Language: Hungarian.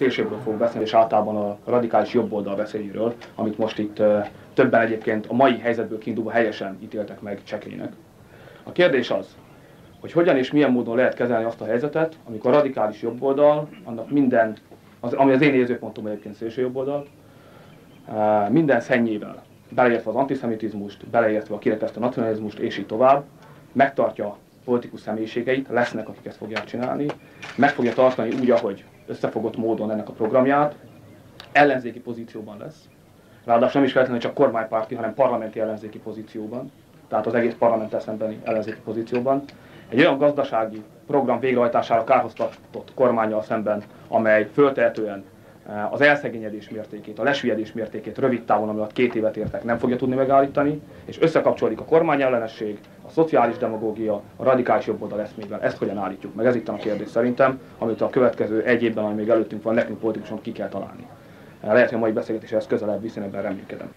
szélsőbből fogok beszélni, és általában a radikális jobboldal veszélyéről, amit most itt többen egyébként a mai helyzetből kiindulva helyesen ítéltek meg csekélynek. A kérdés az, hogy hogyan és milyen módon lehet kezelni azt a helyzetet, amikor a radikális jobboldal, annak minden, ami az én nézőpontom egyébként szélső jobboldal, minden szennyével, beleértve az antiszemitizmust, beleértve a kirekesztő nacionalizmust, és így tovább, megtartja politikus személyiségeit, lesznek, akik ezt fogják csinálni, meg fogja tartani úgy, ahogy összefogott módon ennek a programját, ellenzéki pozícióban lesz, ráadásul nem is feltétlenül csak kormánypárti, hanem parlamenti ellenzéki pozícióban, tehát az egész parlamenttel szembeni ellenzéki pozícióban, egy olyan gazdasági program végrehajtására kárhoztatott kormánnyal szemben, amely föltehetően az elszegényedés mértékét, a lesüllyedés mértékét rövid távon, ami alatt 2 évet értek, nem fogja tudni megállítani, és összekapcsolódik a kormányellenesség, a szociális demagógia, a radikális jobboldal eszmével. Ezt hogyan állítjuk meg? Ez itt a kérdés szerintem, amit a következő 1 évben, ami még előttünk van, nekünk politikusok ki kell találni. Lehet, hogy a mai beszélgetés ezt közelebb viszi, ebben reménykedem.